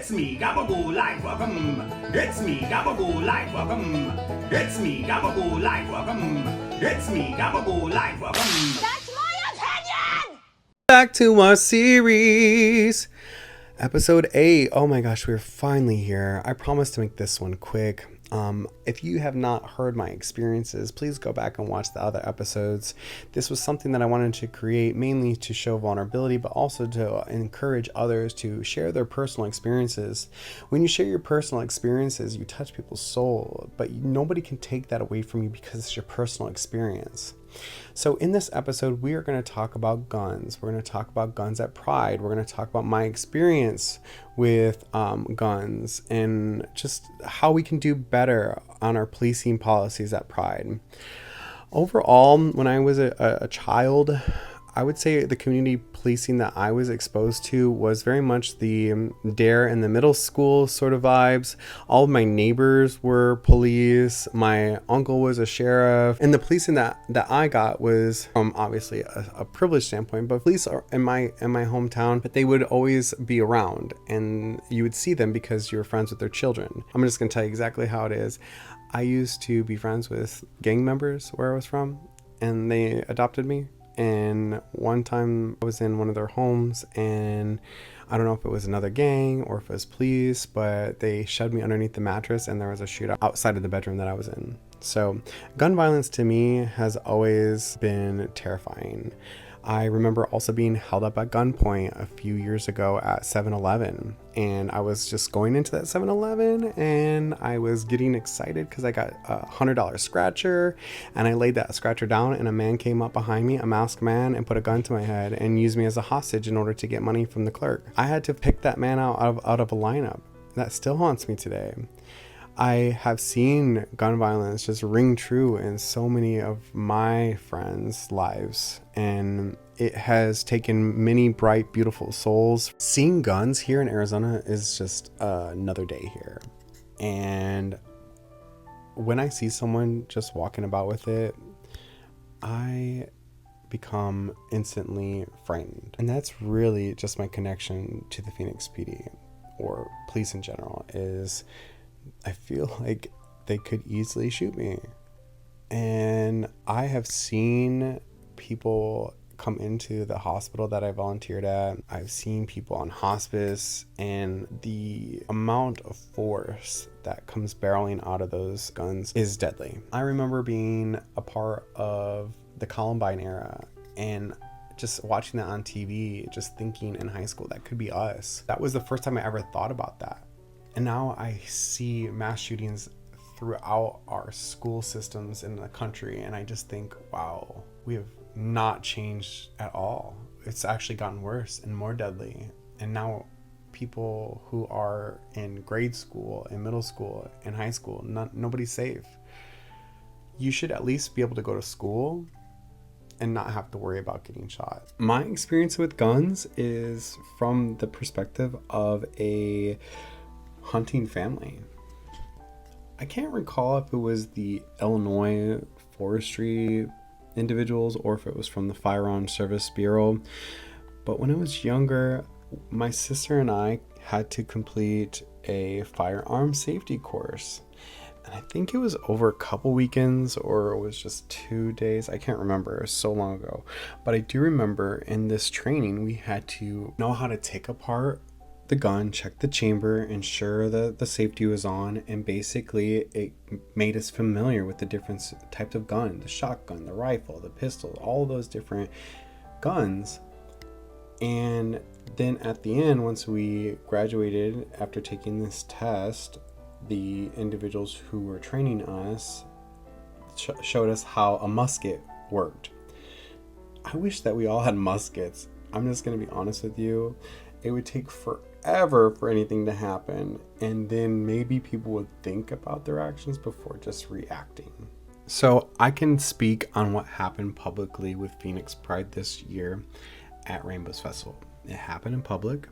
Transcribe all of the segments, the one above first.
It's me, Gabagoo Life, welcome. It's me, Gabagoo Life, welcome. It's me, Gabagoo Life, welcome. It's me, Gabagoo Life, welcome. That's my opinion! Back to our series. Episode 8. Oh my gosh, we're finally here. I promise to make this one quick. If you have not heard my experiences, please go back and watch the other episodes. This was something that I wanted to create mainly to show vulnerability, but also to encourage others to share their personal experiences. When you share your personal experiences, you touch people's soul, but nobody can take that away from you because it's your personal experience. So in this episode, we are going to talk about guns. We're going to talk about guns at Pride. We're going to talk about my experience with guns and just how we can do better on our policing policies at Pride. Overall, when I was a child, I would say the community policing that I was exposed to was very much the Dare in the middle school sort of vibes. All of my neighbors were police. My uncle was a sheriff. And the policing that I got was from obviously a privileged standpoint, but police are in my hometown, but they would always be around and you would see them because you were friends with their children. I'm just going to tell you exactly how it is. I used to be friends with gang members where I was from, and they adopted me. And one time I was in one of their homes, and I don't know if it was another gang or if it was police, but they shoved me underneath the mattress and there was a shootout outside of the bedroom that I was in. So gun violence to me has always been terrifying. I remember also being held up at gunpoint a few years ago at 7-Eleven, and I was just going into that 7-Eleven and I was getting excited because I got a $100 scratcher, and I laid that scratcher down and a man came up behind me, a masked man, and put a gun to my head and used me as a hostage in order to get money from the clerk. I had to pick that man out of a lineup. That still haunts me today. I have seen gun violence just ring true in so many of my friends' lives, and it has taken many bright, beautiful souls. Seeing guns here in Arizona is just another day here. And when I see someone just walking about with it, I become instantly frightened. And that's really just my connection to the Phoenix PD or police in general, is I feel like they could easily shoot me. And I have seen people come into the hospital that I volunteered at. I've seen people on hospice, and the amount of force that comes barreling out of those guns is deadly. I remember being a part of the Columbine era and just watching that on TV, just thinking in high school that could be us. That was the first time I ever thought about that. And now I see mass shootings throughout our school systems in the country, and I just think, wow, we have not changed at all. It's actually gotten worse and more deadly. And now people who are in grade school, in middle school, in high school, nobody's safe. You should at least be able to go to school and not have to worry about getting shot. My experience with guns is from the perspective of a hunting family. I can't recall if it was the Illinois forestry individuals or if it was from the Firearms Service Bureau, but when I was younger, my sister and I had to complete a firearm safety course, and I think it was over a couple weekends or it was just 2 days. I can't remember, it was so long ago, but I do remember in this training we had to know how to take apart the gun, check the chamber, ensure that the safety was on, and basically it made us familiar with the different types of gun, the shotgun, the rifle, the pistol, all those different guns. And then at the end, once we graduated after taking this test, the individuals who were training us showed us how a musket worked. I wish that we all had muskets. I'm just going to be honest with you. It would take forever for anything to happen, and then maybe people would think about their actions before just reacting. So I can speak on what happened publicly with Phoenix Pride this year at Rainbows Festival. It happened in public,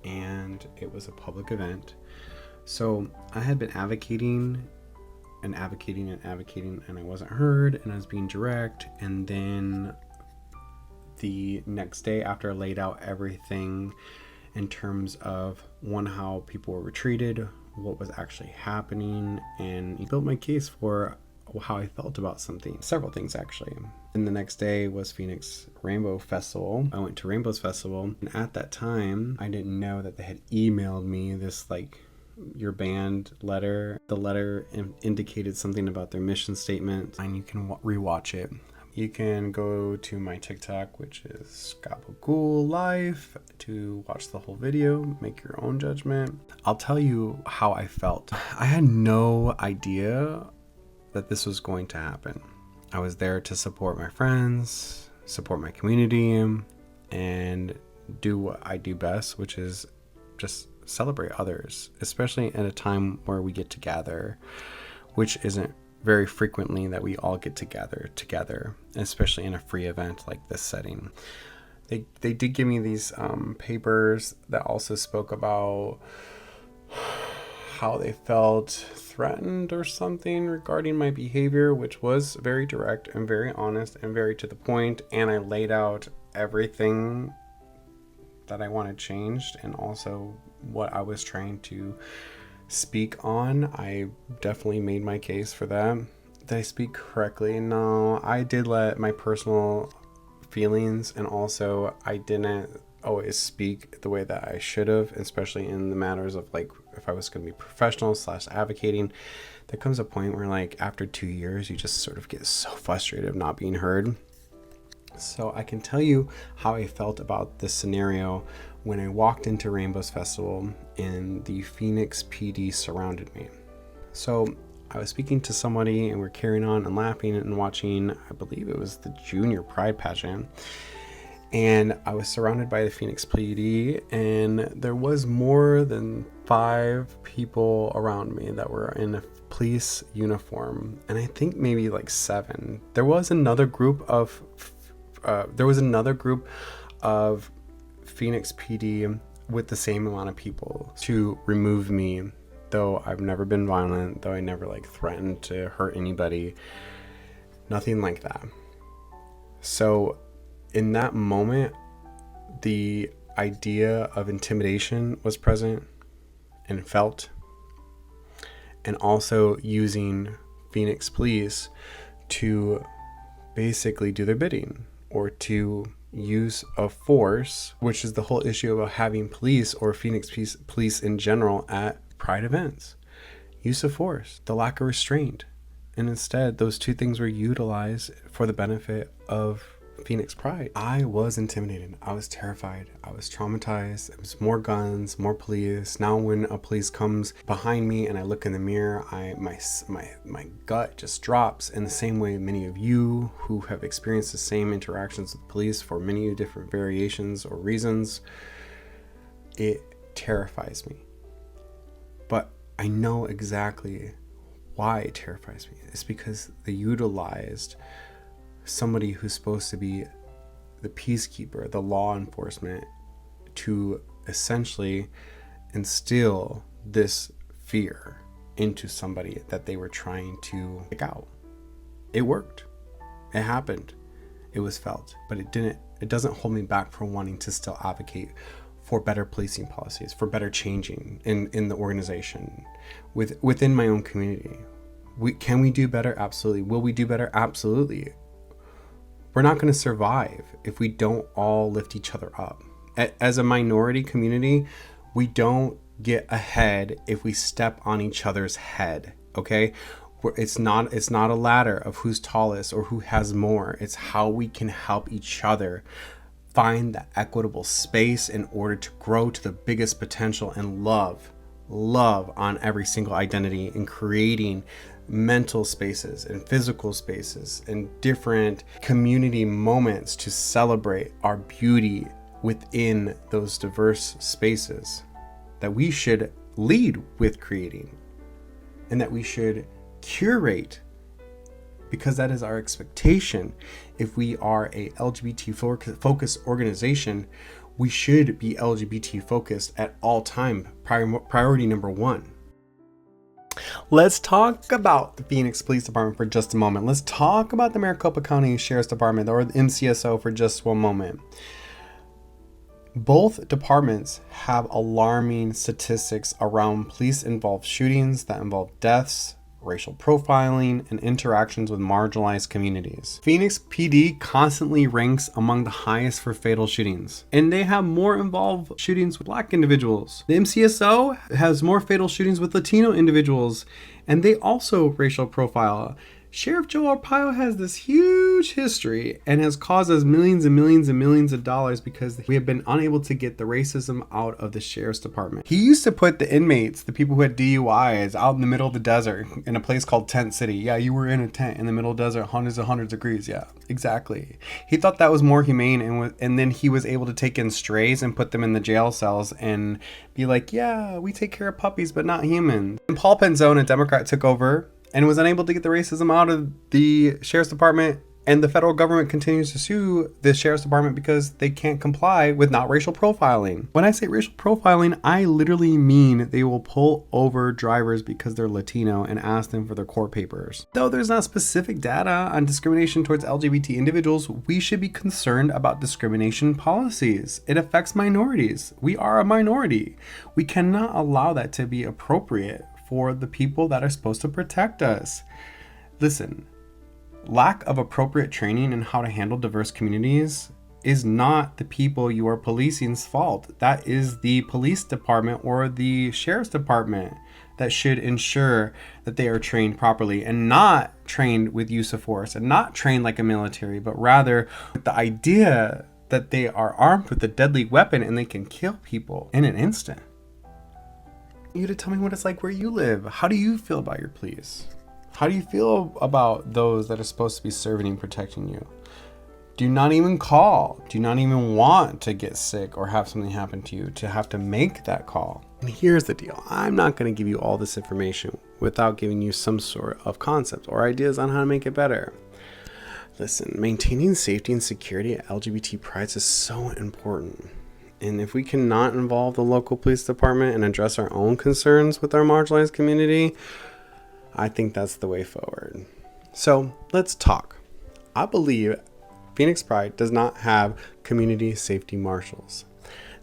and it was a public event. So I had been advocating, and I wasn't heard, and I was being direct. And then the next day, after I laid out everything in terms of one, how people were treated, what was actually happening, and built my case for how I felt about something. Several things, actually. And the next day was Phoenix Rainbow Festival. I went to Rainbow's Festival, and at that time, I didn't know that they had emailed me this, like, your band letter. The letter indicated something about their mission statement, and you can rewatch it. You can go to my TikTok, which is Gabagool Life, to watch the whole video, make your own judgment. I'll tell you how I felt. I had no idea that this was going to happen. I was there to support my friends, support my community, and do what I do best, which is just celebrate others, especially at a time where we get to gather, which isn't very frequently that we all get together, especially in a free event like this setting. They did give me these papers that also spoke about how they felt threatened or something regarding my behavior, which was very direct and very honest and very to the point, and I laid out everything that I wanted changed and also what I was trying to speak on. I definitely made my case for that. Did I speak correctly? No, I did let my personal feelings, and also I didn't always speak the way that I should have, especially in the matters of, like, if I was going to be professional / advocating. There comes a point where, like, after 2 years, you just sort of get so frustrated of not being heard. So I can tell you how I felt about this scenario when I walked into Rainbow's Festival and the Phoenix PD surrounded me. So I was speaking to somebody and we're carrying on and laughing and watching, I believe it was the Junior Pride pageant. And I was surrounded by the Phoenix PD, and there was more than 5 people around me that were in a police uniform, and I think maybe like 7. There was another group of Phoenix PD with the same amount of people to remove me, though I've never been violent, though I never like threatened to hurt anybody, nothing like that. So in that moment, the idea of intimidation was present and felt, and also using Phoenix police to basically do their bidding or to use of force, which is the whole issue about having police or Phoenix police in general at Pride events. Use of force, the lack of restraint. And instead, those two things were utilized for the benefit of Phoenix Pride. I was intimidated. I was terrified. I was traumatized. It was more guns, more police. Now when a police comes behind me and I look in the mirror, my gut just drops. In the same way, many of you who have experienced the same interactions with police for many different variations or reasons, it terrifies me. But I know exactly why it terrifies me. It's because they utilized somebody who's supposed to be the peacekeeper, the law enforcement, to essentially instill this fear into somebody that they were trying to take out. It worked. It happened. It was felt. But it doesn't hold me back from wanting to still advocate for better policing policies, for better changing in the organization, within my own community. Can we do better? Absolutely. Will we do better? Absolutely. We're not going to survive if we don't all lift each other up. As a minority community, we don't get ahead if we step on each other's head, okay? It's not a ladder of who's tallest or who has more. It's how we can help each other find the equitable space in order to grow to the biggest potential and love on every single identity, and creating mental spaces and physical spaces and different community moments to celebrate our beauty within those diverse spaces that we should lead with creating and that we should curate, because that is our expectation. If we are a LGBT focused organization, we should be LGBT focused at all time. Priority number 1. Let's talk about the Phoenix Police Department for just a moment. Let's talk about the Maricopa County Sheriff's Department, or the MCSO, for just one moment. Both departments have alarming statistics around police-involved shootings that involve deaths, racial profiling, and interactions with marginalized communities. Phoenix PD constantly ranks among the highest for fatal shootings, and they have more involved shootings with Black individuals. The MCSO has more fatal shootings with Latino individuals, and they also racial profile. Sheriff Joe Arpaio has this huge history and has caused us millions and millions and millions of dollars because we have been unable to get the racism out of the sheriff's department. He used to put the inmates, the people who had DUIs, out in the middle of the desert in a place called Tent City. Yeah, you were in a tent in the middle of the desert, hundreds of degrees. Yeah, exactly. He thought that was more humane, and then he was able to take in strays and put them in the jail cells and be like, yeah, we take care of puppies, but not humans. And Paul Penzone, a Democrat, took over and was unable to get the racism out of the sheriff's department, and the federal government continues to sue the sheriff's department because they can't comply with not racial profiling. When I say racial profiling, I literally mean they will pull over drivers because they're Latino and ask them for their court papers. Though there's not specific data on discrimination towards LGBT individuals, we should be concerned about discrimination policies. It affects minorities. We are a minority. We cannot allow that to be appropriate for the people that are supposed to protect us. Listen, lack of appropriate training in how to handle diverse communities is not the people you are policing's fault. That is the police department or the sheriff's department that should ensure that they are trained properly and not trained with use of force and not trained like a military, but rather with the idea that they are armed with a deadly weapon and they can kill people in an instant. You to tell me what it's like where you live. How do you feel about your police? How do you feel about those that are supposed to be serving and protecting you? Do you not even call? Do you not even want to get sick or have something happen to you to have to make that call? And here's the deal. I'm not going to give you all this information without giving you some sort of concept or ideas on how to make it better. Listen, maintaining safety and security at LGBT prides is so important. And if we cannot involve the local police department and address our own concerns with our marginalized community, I think that's the way forward. So let's talk. I believe Phoenix Pride does not have community safety marshals.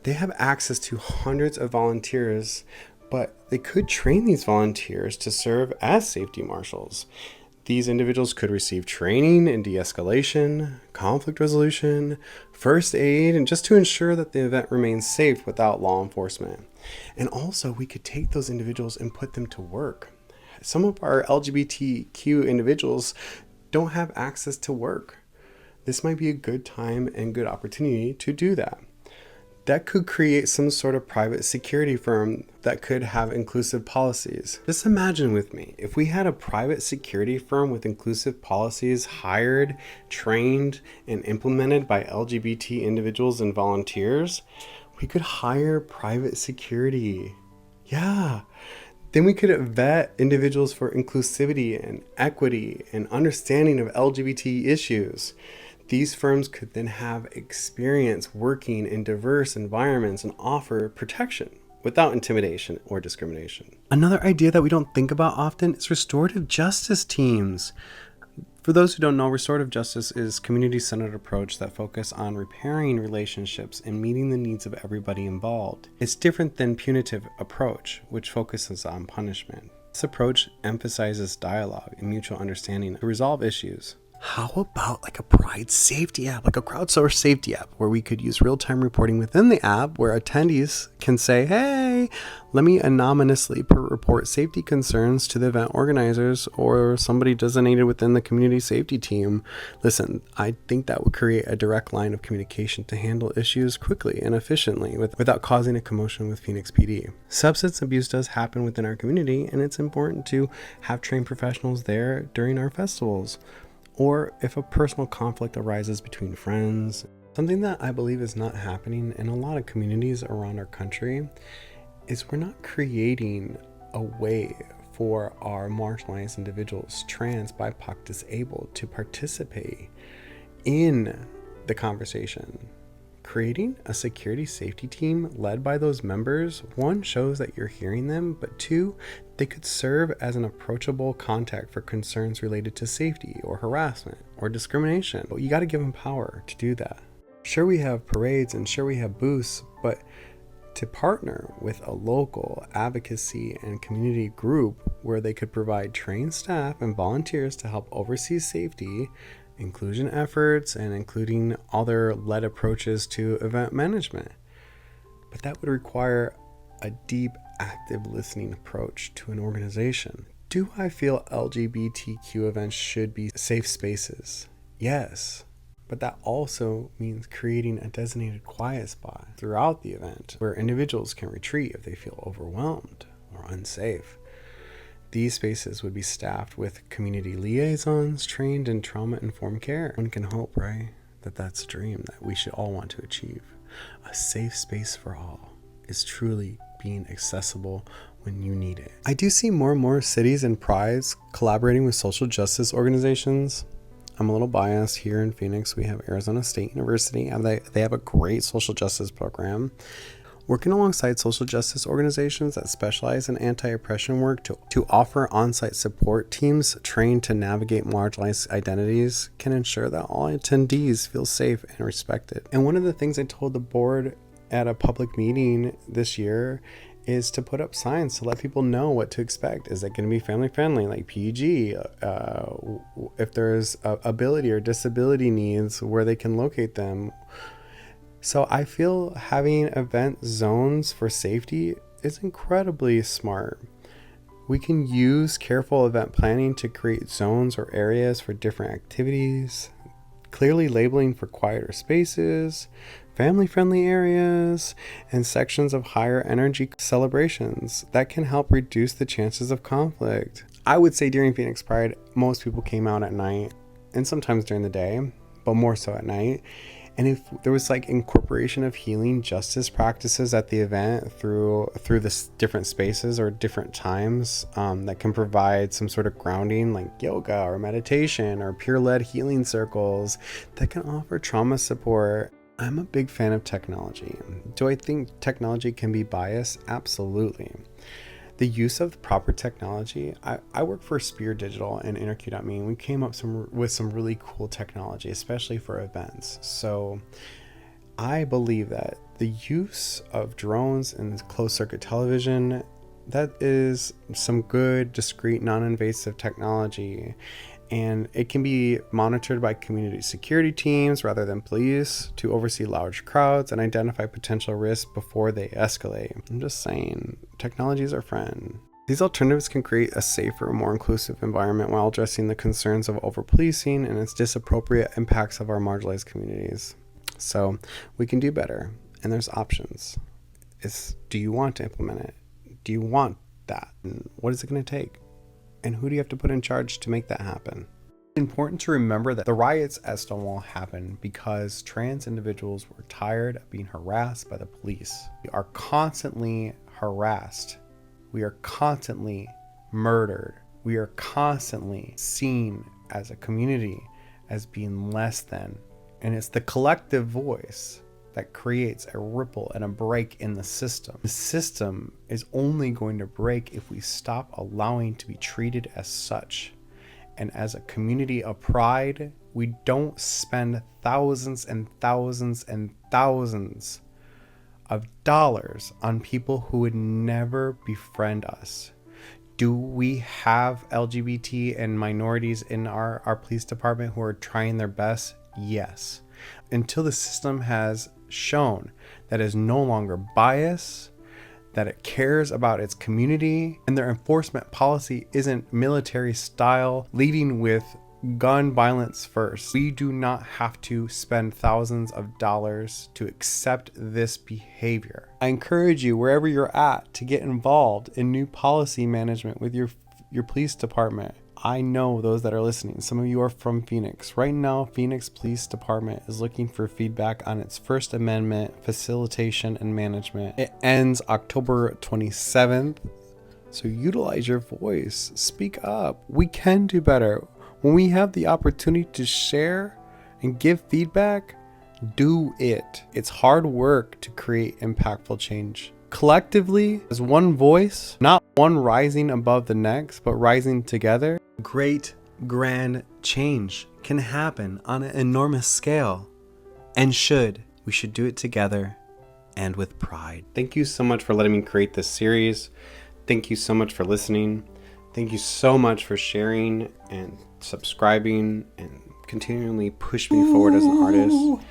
They have access to hundreds of volunteers, but they could train these volunteers to serve as safety marshals. These individuals could receive training in de-escalation, conflict resolution, first aid, and just to ensure that the event remains safe without law enforcement. And also, we could take those individuals and put them to work. Some of our LGBTQ individuals don't have access to work. This might be a good time and good opportunity to do that. That could create some sort of private security firm that could have inclusive policies. Just imagine with me, if we had a private security firm with inclusive policies hired, trained, and implemented by LGBT individuals and volunteers, we could hire private security. Yeah. Then we could vet individuals for inclusivity and equity and understanding of LGBT issues. These firms could then have experience working in diverse environments and offer protection without intimidation or discrimination. Another idea that we don't think about often is restorative justice teams. For those who don't know, restorative justice is a community-centered approach that focuses on repairing relationships and meeting the needs of everybody involved. It's different than punitive approach, which focuses on punishment. This approach emphasizes dialogue and mutual understanding to resolve issues. How about like a Pride safety app, like a crowdsourced safety app, where we could use real-time reporting within the app where attendees can say, hey, let me anonymously report safety concerns to the event organizers or somebody designated within the community safety team. Listen, I think that would create a direct line of communication to handle issues quickly and efficiently without causing a commotion with Phoenix PD. Substance abuse does happen within our community, and it's important to have trained professionals there during our festivals. Or if a personal conflict arises between friends. Something that I believe is not happening in a lot of communities around our country is we're not creating a way for our marginalized individuals, trans, BIPOC, disabled, to participate in the conversation. Creating a security safety team led by those members, one, shows that you're hearing them, but two, they could serve as an approachable contact for concerns related to safety or harassment or discrimination. But you got to give them power to do that. Sure, we have parades and sure, we have booths, but to partner with a local advocacy and community group where they could provide trained staff and volunteers to help oversee safety, inclusion efforts, and including other led approaches to event management. But that would require a deep, active listening approach to an organization. Do I feel LGBTQ events should be safe spaces? Yes. But that also means creating a designated quiet spot throughout the event where individuals can retreat if they feel overwhelmed or unsafe. These spaces would be staffed with community liaisons trained in trauma-informed care. One can hope, right, that that's a dream that we should all want to achieve. A safe space for all is truly being accessible when you need it. I do see more and more cities and prides collaborating with social justice organizations. I'm a little biased. Here in Phoenix, we have Arizona State University, and they have a great social justice program. Working alongside social justice organizations that specialize in anti-oppression work to offer on-site support teams trained to navigate marginalized identities can ensure that all attendees feel safe and respected. And one of the things I told the board at a public meeting this year is to put up signs to let people know what to expect. Is it going to be family friendly, like PG? If there's ability or disability needs, where they can locate them. So I feel having event zones for safety is incredibly smart. We can use careful event planning to create zones or areas for different activities, clearly labeling for quieter spaces, family-friendly areas, and sections of higher energy celebrations that can help reduce the chances of conflict. I would say during Phoenix Pride, most people came out at night and sometimes during the day, but more so at night. And if there was like incorporation of healing justice practices at the event through the different spaces or different times that can provide some sort of grounding, like yoga or meditation or peer-led healing circles that can offer trauma support. I'm a big fan of technology. Do I think technology can be biased? Absolutely. The use of proper technology, I work for Spear Digital and InterQ.me, and we came up with some really cool technology, especially for events. So I believe that the use of drones and closed circuit television, that is some good, discreet, non-invasive technology. And it can be monitored by community security teams rather than police to oversee large crowds and identify potential risks before they escalate. I'm just saying, technology is our friend. These alternatives can create a safer, more inclusive environment while addressing the concerns of over-policing and its disappropriate impacts of our marginalized communities. So we can do better, and there's options. Do you want to implement it? Do you want that? And what is it going to take? And who do you have to put in charge to make that happen? It's important to remember that the riots at Stonewall happened because trans individuals were tired of being harassed by the police. We are constantly harassed. We are constantly murdered. We are constantly seen as a community as being less than. And it's the collective voice that creates a ripple and a break in the system. The system is only going to break if we stop allowing to be treated as such. And as a community of pride, we don't spend thousands and thousands and thousands of dollars on people who would never befriend us. Do we have LGBT and minorities in our police department who are trying their best? Yes. Until the system has shown that it is no longer biased, that it cares about its community, and their enforcement policy isn't military style, leading with gun violence first. We do not have to spend thousands of dollars to accept this behavior. I encourage you, wherever you're at, to get involved in new policy management with your police department. I know those that are listening. Some of you are from Phoenix. Right now, Phoenix Police Department is looking for feedback on its First Amendment facilitation and management. It ends October 27th. So utilize your voice. Speak up. We can do better. When we have the opportunity to share and give feedback, do it. It's hard work to create impactful change. Collectively, as one voice, not one rising above the next, but rising together, great, grand change can happen on an enormous scale. And we should do it together and with pride. Thank you so much for letting me create this series. Thank you so much for listening. Thank you so much for sharing and subscribing and continually push me forward as an artist.